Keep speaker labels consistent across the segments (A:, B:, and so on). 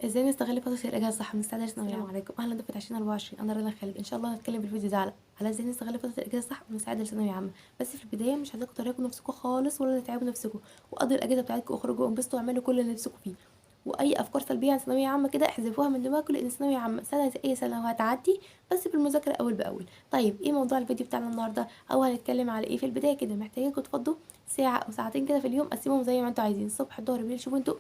A: ازاي نستغل فترة الإجازة صح؟ مستعدة ثانوية عامة. السلام عليكم، أهلا دفعة 2024. أنا رنا خالد. إن شاء الله هنتكلم في الفيديو ده على ازاي نستغل فترة الإجازة صح ونستعد لثانوية عامة. بس في البداية مش عايزاكم ترهقوا نفسكم خالص ولا تتعبوا نفسكم، وقضوا الإجازة بتاعتكم، اخرجوا وانبسطوا واعملوا كل اللي نفسكم فيه. وأي أفكار سلبية عن ثانوية عامة كده احذفوها من دماغكم، لأن ثانوية عامة سنة زي أي سنة وهتعدي، بس بالمذاكرة أول بأول. طيب إيه موضوع الفيديو بتاعنا النهاردة؟ أو هنتكلم على إيه؟ في البداية كده محتاجينكم تفضوا ساعة أو ساعتين كده في اليوم، قسموهم زي ما انتوا عايزين، الصبح الظهر بالليل، شوفوا انتوا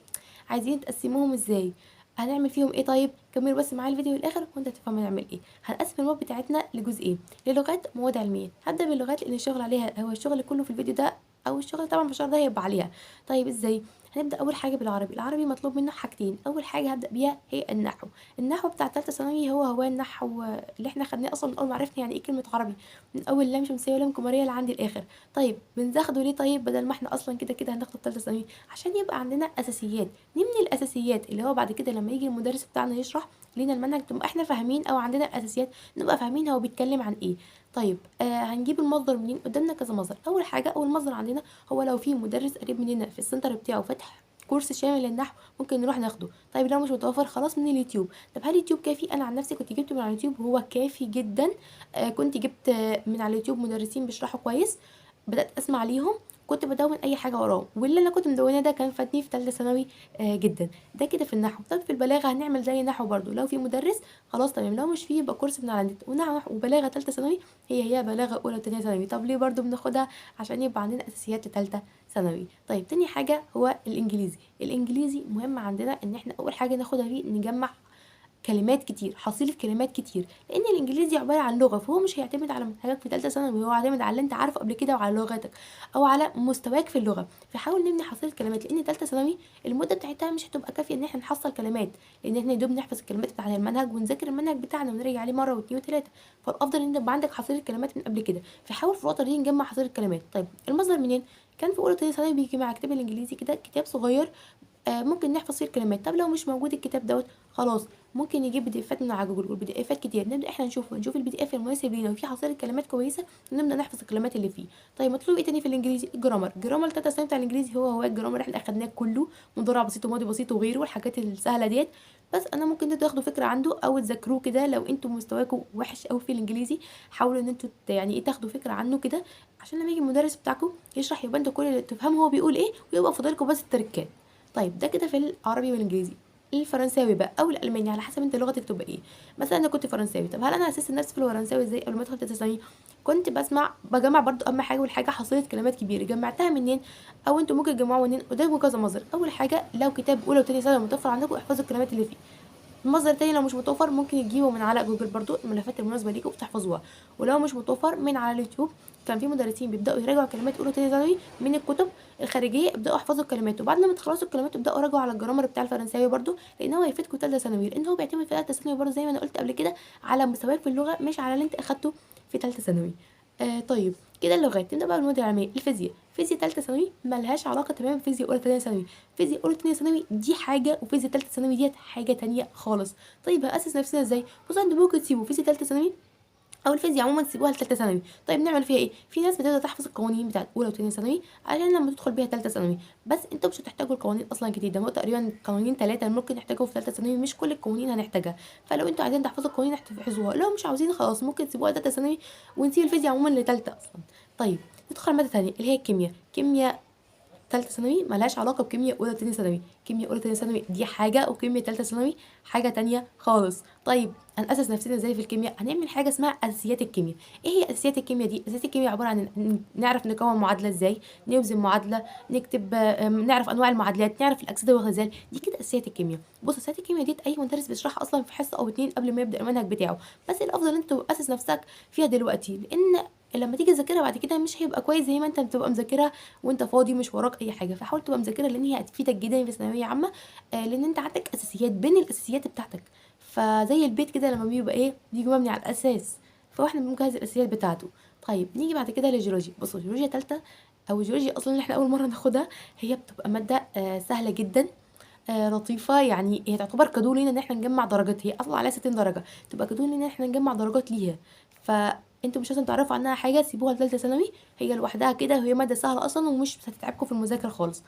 A: عايزين تقسموهم ازاي، هنعمل فيهم ايه. طيب كملوا بس معايا الفيديو للاخر وانت هتفهم هنعمل ايه. هنقسم المواد بتاعتنا لجزئين، للغات مواد علميه. هبدا باللغات لان الشغل عليها هو الشغل كله في الفيديو ده، او الشغل طبعا في الشهر ده هيبقى عليها. طيب ازاي؟ هنبدا اول حاجه بالعربي. العربي مطلوب منه حاجتين، اول حاجه هبدا بيها هي النحو. النحو بتاع ثالثه ثانوي هو النحو اللي احنا خدناه اصلا من اول ما عرفنا يعني ايه كلمه عربي، من اول لام شمسيه ولام قمريه لعند الاخر. طيب بناخده ليه؟ طيب بدل ما احنا اصلا كده كده هناخده في ثالثه ثانوي، عشان يبقى عندنا اساسيات. دي من الاساسيات اللي هو بعد كده لما يجي المدرس بتاعنا يشرح لينا المنهج نبقى احنا فاهمين، او عندنا الاساسيات نبقى فاهمين هو بيتكلم عن ايه. طيب هنجيب المصدر منين؟ قدامنا كذا مصدر. اول حاجه اول مصدر عندنا هو لو في مدرس قريب مننا في السنتر بتاعه فاتح كورس شامل للنحو، ممكن نروح ناخده. طيب لو مش متوفر خلاص من اليوتيوب. طب هل اليوتيوب كافي؟ انا عن نفسي كنت جبته من على اليوتيوب، هو كافي جدا. كنت جبت من على اليوتيوب مدرسين بيشرحوا كويس، بدات اسمع ليهم، كنت بدون اي حاجه وراهم، واللي انا كنت مدونه ده كان فادني في ثالثه ثانوي جدا. ده كده في النحو. طب في البلاغه هنعمل زي النحو برضو، لو في مدرس خلاص تمام، لو مش فيه يبقى كورس من على النت. ونحو وبلاغه ثالثه ثانوي هي بلاغه اولى وثانيه ثانوي. طب ليه برضو بناخدها؟ عشان يبقى عندنا اساسيات لثالثه ثانوي. طيب تاني حاجه هو الانجليزي. الانجليزي مهم عندنا ان احنا اول حاجه ناخدها فيه نجمع كلمات كتير، حصيلة كلمات كتير، لان الانجليزي عباره عن لغه، فهو مش هيعتمد على منهجك في ثالثه ثانوي، هو هيعتمد على اللي انت عارفه قبل كده وعلى لغتك او على مستواك في اللغه. فحاول نبني حصيله كلمات، لان ثالثه ثانوي المده بتاعتها مش هتبقى كافيه ان احنا نحصل كلمات، لان احنا يدوب نحفظ الكلمات بتاعت المنهج ونذاكر المنهج بتاعنا ونراجع عليه مره واثنين وثلاثه. فالافضل ان يبقى عندك حصيله كلمات من قبل كده، فحاول في الفتره دي نجمع حصيله كلمات. طيب المصدر منين؟ كان في اولى وثانيه ثانوي بيجي مع كتاب الانجليزي كده كتاب صغير، ممكن نحفظ فيه الكلمات. طب لو مش موجود الكتاب دوت خلاص ممكن نجيب بي دي افات من على جوجل، والبي دي افات كتير، نبدا احنا نشوف البي دي اف المناسب لينا وفيه حصيله كلمات كويسه، ونبدا نحفظ الكلمات اللي فيه. طيب مطلوب ايه تاني في الانجليزي؟ الجرامر ثالثه سنه بتاع الانجليزي هو الجرامر احنا اخدناه كله، مضارع بسيط وماضي بسيط وغيره والحاجات السهله ديت. بس انا ممكن انتوا تاخدوا فكره عنده او تذاكروه كده، لو انتوا مستواكم وحش قوي في الانجليزي حاولوا ان انتوا يعني ايه تاخدوا فكره عنه كده، عشان لما يجي المدرس بتاعكم يشرح يبقى انتوا كل اللي تفهموا هو بيقول ايه، ويبقى فاضلكم بس التركات. طيب ده كده في العربي والانجليزي. الفرنساوي بقى او الالماني على حسب انت لغتك تبقى ايه. مثلا انا كنت فرنساوي، طب هل انا اسست نفسي في الفرنساوي ازاي قبل ما ادخل ثالثه ثانوي؟ كنت بسمع بجمع برضو اهم حاجه والحاجه حصيله كلمات كبيره، جمعتها منين؟ او انتوا ممكن تجمعوا منين؟ قدامكم كذا مصدر. اول حاجه لو كتاب اولى وثانيه ثانوي متوفر عندكم احفظوا الكلمات اللي فيه. المصدر التاني لو مش متوفر ممكن تجيبه من على جوجل برضو الملفات المناسبه ليكم وتحفظوها. ولو مش متوفر من على اليوتيوب، كان في مدرسين بيبداوا يراجعوا كلمات اولى وتانية ثانوي من الكتب الخارجيه، ابداوا احفظوا الكلمات، وبعد لما تخلصوا الكلمات ابداوا راجعوا على الجرامر بتاع الفرنساوي برضو، لان هو هيفيدكم ثالثه ثانوي، لان هو بيعتمد في ثالثه ثانوي برضو زي ما انا قلت قبل كده على مستواك في اللغه، مش على اللي انت اخدته في ثالثه ثانوي. طيب كده اللغات. نبدا بقى بالمواد العلميه. الفيزياء، فيزياء ثالثه ثانوي ملهاش علاقه تماما بفيزياء اولى ثانيه ثانوي. فيزياء اولى ثانيه ثانوي دي حاجه، وفيزياء ثالثه ثانوي ديت حاجه تانية خالص. طيب هاسس نفسنا ازاي؟ بصوا انتوا ممكن تسيبوا فيزياء ثالثه ثانوي او الفيزياء عموما تسيبوها لثالثه ثانوي. طيب نعمل فيها ايه؟ في ناس بتقدر تحفظ القوانين بتاعت اولى وثانيه ثانوي عشان لما تدخل بيها ثالثه ثانوي، بس انتوا مش هتحتاجوا القوانين اصلا كتير، ده هو تقريبا قوانين ثلاثه ممكن نحتاجهم في ثالثه ثانوي، مش كل القوانين هنحتاجها. فلو انتوا عايزين تحفظوا القوانين هتحفظوها، لو مش عاوزين خلاص ممكن تسيبوها ثالثه ثانوي، ونسيب الفيزياء عموما لثالثه اصلا. طيب ندخل على ماده ثانيه اللي هي الكيمياء. كيمياء تالتة ثانوي ملهاش علاقة بكيمياء أولى وتانية ثانوي، كيمياء أولى وتانية ثانوي دي حاجة، وكيمياء تالتة ثانوي حاجة تانية خالص. طيب هنأسس نفسنا ازاي في الكيمياء؟ هنعمل حاجة اسمها أساسيات الكيمياء. ايه هي أساسيات الكيمياء دي؟ أساسيات الكيمياء عبارة عن نعرف نكون معادلة ازاي، نوزن معادلة، نكتب، نعرف أنواع المعادلات، نعرف الأكسدة والغازات، دي كده أساسيات الكيمياء. بص أساسيات الكيمياء دي أي مدرس بيشرحها أصلا في حصة أو اتنين قبل ما يبدأ المنهج بتاعه، بس الأفضل أنت تأسس نفسك فيها دلوقتي، لأن لما تيجي تذاكرها بعد كده مش هيبقى كويس زي ما انت بتبقى مذاكرها وانت فاضي مش وراك اي حاجه. فحاول تبقى مذاكرها لان هي هتفيدك جدا في ثانويه عامه، لان انت عندك اساسيات بين الاساسيات بتاعتك، فزي البيت كده لما بيبقى ايه بيجي مبني على الاساس، فاحنا بنجهز الاساسيات بتاعته. طيب نيجي بعد كده للجيولوجيا. بصوا الجيولوجيا ثالثه او الجيولوجيا اصلا اللي احنا اول مره ناخدها، هي بتبقى ماده سهله جدا، لطيفه، يعني هي تعتبر كادو لينا ان احنا نجمع درجات، هي اصلا عليها 60 درجه، تبقى كادو لينا ان احنا نجمع درجات ليها. فانتوا مش لازم تعرفوا عنها حاجه، سيبوها لثالثه ثانوي، هي لوحدها كده، وهي ماده سهله اصلا ومش هتتعبكم في المذاكره خالص.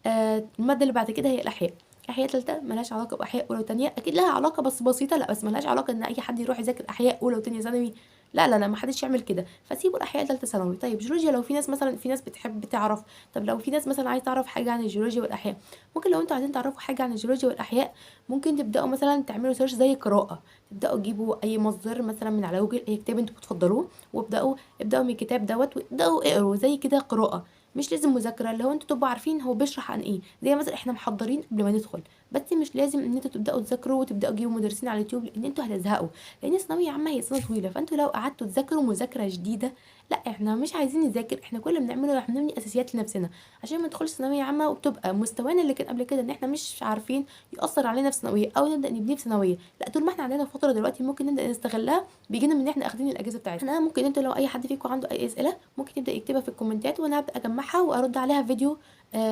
A: الماده اللي بعد كده هي الاحياء. احياء ثالثه ملهاش علاقه باحياء اولى وثانيه، اكيد لها علاقه بس بسيطه، لا بس ملهاش علاقه ان اي حد يروح يذاكر احياء اولى وثانيه ثانوي، لا لا لا، ما حدش يعمل كده، فسيبوا الاحياء ثالثه ثانوي. طيب جيولوجيا، لو في ناس مثلا، في ناس بتحب تعرف، طب لو في ناس مثلا عايز تعرف حاجه عن الجيولوجيا والاحياء، ممكن لو انتوا عايزين تعرفوا حاجه عن الجيولوجيا والاحياء ممكن تبداوا مثلا تعملوا سيرش زي قراءه، تبداوا تجيبوا اي مصدر مثلا من على جوجل، اي كتاب انتوا بتفضلوه، ابداوا من الكتاب دوت وابداوا اقروا زي كده قراءه، مش لازم مذاكره، اللي هو انتوا تبقوا عارفين هو بيشرح عن ايه، زي مثلا احنا محضرين قبل ما ندخل، بس مش لازم ان انتوا تبداوا تذاكروا وتبداوا تجيبوا مدرسين على اليوتيوب، لان انتوا هتزهقوا، لان ثانويه عامه هي سنه طويله، فانتوا لو قعدتوا تذاكروا مذاكره جديده، لا احنا مش عايزين نذاكر، احنا كل اللي بنعمله احنا بنبني اساسيات لنفسنا عشان ما ندخلش ثانويه عامه وبتبقى مستوانا اللي كان قبل كده ان احنا مش عارفين ياثر علينا في ثانويه او نبدا نبنيه في ثانويه، لا طول ما احنا عندنا فتره دلوقتي ممكن نبدا نستغلها، بيجينا من ان احنا اخدين الاجازه بتاعتنا. انا ممكن انتوا لو اي حد فيكم عنده اي اسئله ممكن يبدا يكتبها في الكومنتات، وانا هبدا اجمعها وارد عليها فيديو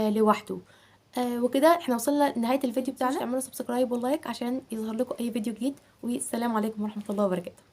A: لوحده. وكده احنا وصلنا لنهايه الفيديو بتاعنا، تعملوا سبسكرايب ولايك عشان يظهر لكم اي فيديو جديد، والسلام عليكم ورحمه الله وبركاته.